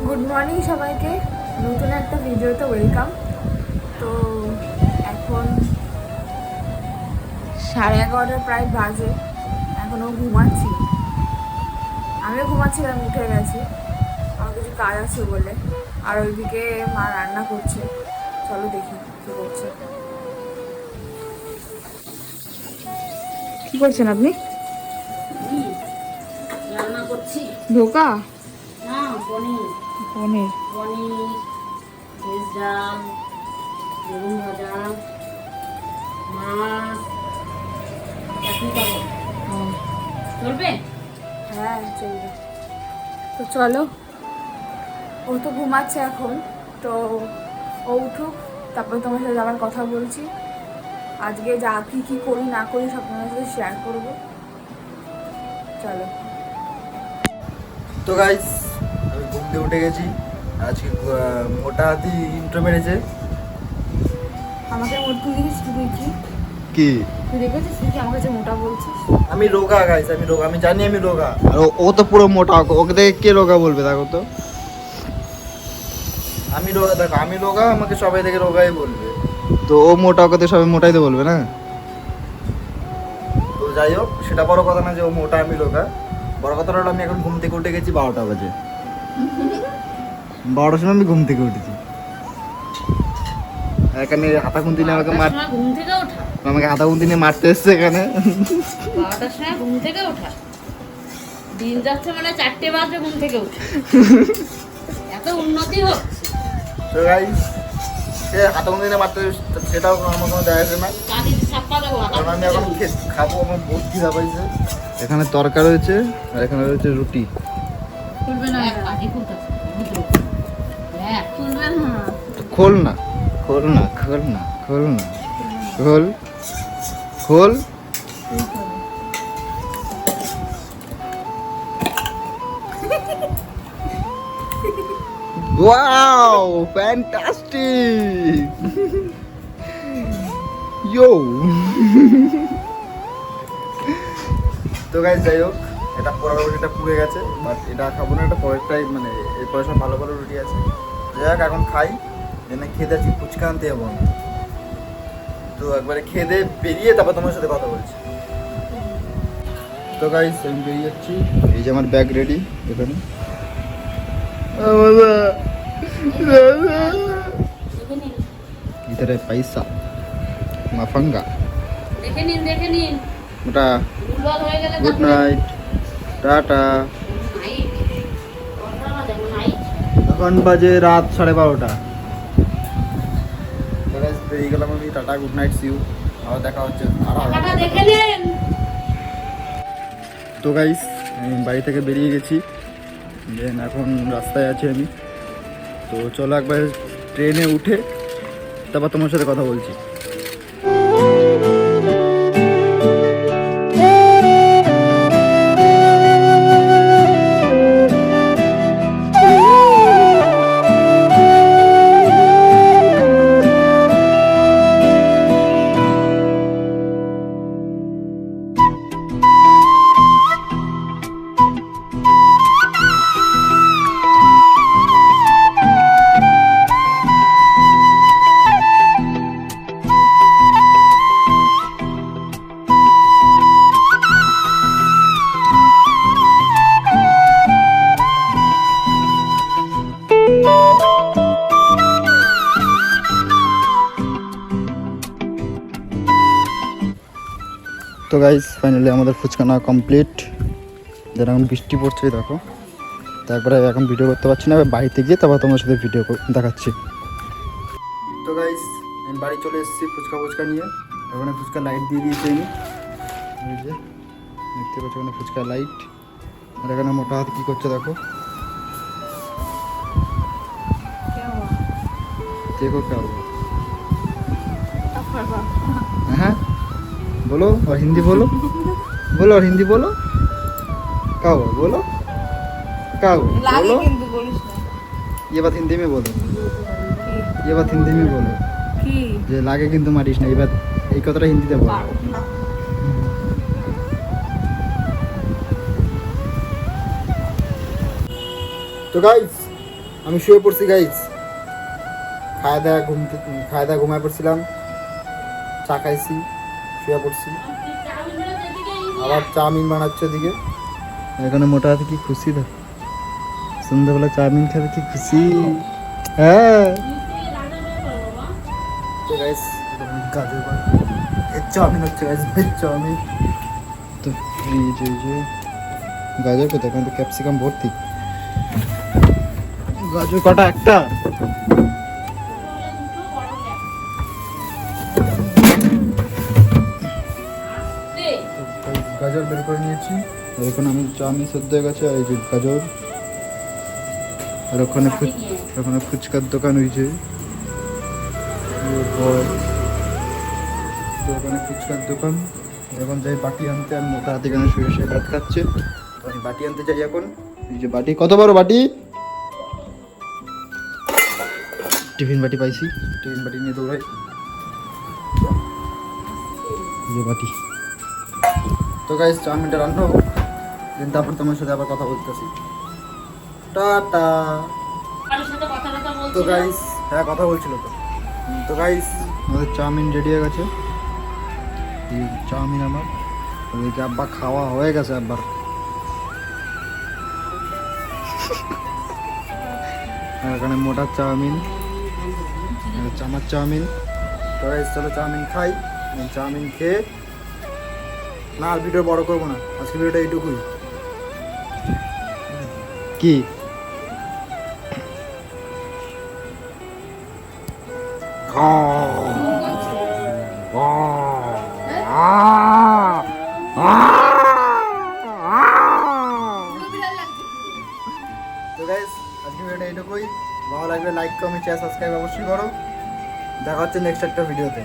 Good morning সবাইকে, নতুন একটা ভিডিওতে ওয়েলকাম। তো এখন 11:30 প্রায় বাজে, এখনও ঘুমাচ্ছি। আমিও ঘুমাচ্ছিলাম, উঠে গেছি, আমার কিছু কাজ আছে বলে। আর ওইদিকে মা রান্না করছে, চলো দেখি কী করছে। কী করছেন আপনি? রান্না করছি। ধোকা? না, পনির। পনির? পনির, ভেজ ডাল, বেগুন ভাজা, মাছ, চাটনি পাবো। চলবে? হ্যাঁ চলবে। তো চলো, ও তো ঘুমাচ্ছে এখন, তো ও উঠুক, তারপরে তোমার সাথে আবার কথা বলছি। আজকে যা কী করি না করি সব তোমার সাথে শেয়ার করবো। চলো। তো গাইস, আমি ঘুম দিয়ে উঠে গেছি। আজকে মোটা হাতি ইন্ট্রো মেরেছে। আমাকে তুই দেখিস, তুই কি কি তুই দেখেছিস তুই কি আমার কাছে মোটা বলছিস? আমি রোগা গাইস, আমি রোগা, আমি জানি আমি রোগা। আর ও তো পুরো মোটা, ওকে দেখে কে রোগা বলবে? দেখো তো, আমি রোগা, দেখো আমি রোগা, আমাকে সবাই দেখে রোগাই বলবে। তো ও মোটা, ওকে তো সবাই মোটাই তো বলবে না। তো যাই হোক, সেটা বড় কথা না যে ও মোটা আমি রোগা। বড় কথা হলো আমি এখন ঘুম থেকে উঠে গেছি 12টা বাজে। 12টার সময় আমি ঘুম থেকে উঠেছি। এখানে হাতা খুন্তি নিয়ে আমাকে মার, ঘুম থেকে ওঠা, আমাকে হাতা খুন্তি নিয়ে মারতে এসছে এখানে। 12টার সময় ঘুম থেকে ওঠা, দিন যাচ্ছে মানে 4টে বাজে ঘুম থেকে উঠে। এত উন্নতি হচ্ছে। তো গাইস, সে হাতা খুন্তি নিয়ে মারতে, সেটাও আমার কোনো দেখা যাচ্ছে না, কালি ছাপ্পা দেবো। কারণ আমি এখন খাবো, আমার বহুত খিদা পাইছে। এখানে তরকা রয়েছে আর এখানে রয়েছে রুটি। খুলবে না, কাটি খুলতে হ্যাঁ, খুলবে না। খোল না, খোল না, খোল না, খোল না, খোল, খোল। ওয়াও, ফ্যান্টাস্টিক, ইয়ো। তো গাইস, যাই হোক, এটা পোড়া রুটিটা পুড়ে গেছে, বাট এটা খাবো না, এটা পরেরটাই, মানে এরপরে সব ভালো ভালো রুটি আছে। যাই হোক, এখন খাই, এনে খেতে আছি, ফুচকা আনতে যাবো আমি। তো একবারে খেয়ে দিয়ে বেরিয়ে তারপর তোমার সাথে কথা বলছি। তো গাইস, আমি বেরিয়ে যাচ্ছি, এই যে আমার ব্যাগ রেডি এখানে। इधर है पैसा माफंगा দেখে নিন, দেখে নিন। মোটা। ভুলভাল হয়ে গেলে গুড নাইট, টাটা। এখন বাজে রাত 12:30। বেরিয়ে গেলাম আমি, টাটা, গুড নাইট, সিউ, আবার দেখা হচ্ছে। টাকাটা দেখে নিন। তো গাইস, আমি বাড়ি থেকে বেরিয়ে গেছি, দেন এখন রাস্তায় আছি আমি। তো চলো একবার ট্রেনে উঠে তারপর তোমার সাথে কথা বলছি। তো গাইস, ফাইনালি আমাদের ফুচকা নেওয়া কমপ্লিট। যেন এখন বৃষ্টি পড়ছে, দেখো। তারপরে এখন ভিডিও করতে পারছি না, বাড়িতে গিয়ে তারপর তোমার সাথে ভিডিও দেখাচ্ছি। তো গাইস, আমি বাড়ি চলে এসেছি ফুচকা নিয়ে। ওখানে ফুচকা লাইট দিয়ে দিয়েছি আমি, এই যে দেখতে পাচ্ছি ওখানে ফুচকা লাইট। আর এখানে মোটা হাত কী করছে দেখো, দেখো क्या हुआ? हाँ बोलो, और हिंदी बोलो, बोलो और हिंदी बोलो, क्या हुआ बोलो, क्या हुआ बोलो। ये बात हिंदी में बोलो, ये बात हिंदी में बोलो, যে লাগে কিন্তু মারিস না, এবার এই কথাটা হিন্দিতে বলো। তো গাইস, আমি শুয়ে পড়ছি গাইজ, খাওয়া দাওয়া ঘুমায় পড়ছিলাম, চা খাইছি, শুয়ে পড়ছি, আবার চাউমিন বানাচ্ছে ওদিকে। এখানে মোটা হাতে কি খুশি দেখ, সন্ধ্যাবেলা চাউমিন খাবে কি খুশি। হ্যাঁ তো গাইস গাজর ভেজ চাউমিন হচ্ছে গাইস, ভেজ চাউমিন। তো এই যে গাজর কোথায়, এখানে তো ক্যাপসিকাম ভর্তি। গাজর কটা? একটা। গাজর বের করে নিয়েছি, আর এখন আমি চাউমিন সেদ্ধ হয়ে গেছে, আর এই যে গাজর, আর ওখানে ফুচকার দোকান হয়েছে, তো ওখানে ফুচকার দোকান। এখন যাই বাটি আনতে, আমি মোটা হাতে এখানে শুয়ে শুয়ে ভাত খাচ্ছে, তো আমি বাটি আনতে যাই এখন। এই যে বাটি, কত বড় বাটি, টিফিন বাটি পাইছি, টিফিন বাটি নিয়ে দৌড়াই। এই যে বাটি। তো গাইস চাউমিনটা রান্না হোক, দেন তারপর তোমার সাথে আবার কথা বলতেছি। টাটা। তো গাইস, হ্যাঁ কথা বলছিল তো। তো গাইস আমাদের চাউমিন রেডি হয়ে গেছে, এই চাউমিন আমার, ওইদিকে আব্বা খাওয়া হয়ে গেছে আব্বার। আর এখানে মোটা চাউমিন, চামার চাউমিন। তো গাইস চলো চাউমিন খাই, চাউমিন খেয়ে, না আর ভিডিও বড় করবো না, আজকে ভিডিওটা এইটুকুই। কি তো গাইস আজকে ভিডিওটা এইটুকুই। ভালো লাগলে লাইক কমেন্ট শেয়ার সাবস্ক্রাইব অবশ্যই করো। দেখা হচ্ছে নেক্সট একটা ভিডিওতে।